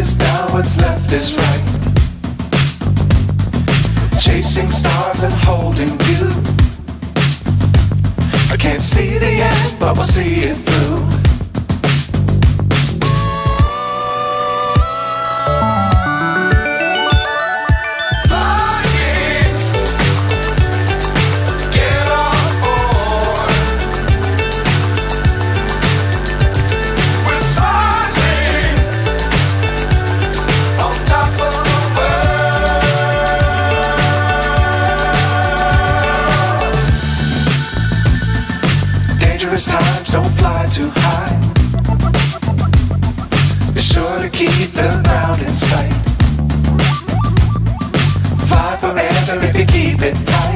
is down, what's left is right. Chasing stars and holding you. I can't see the end, but we'll see it through. Times don't fly too high. Be sure to keep the ground in sight. Fly forever if you keep it tight.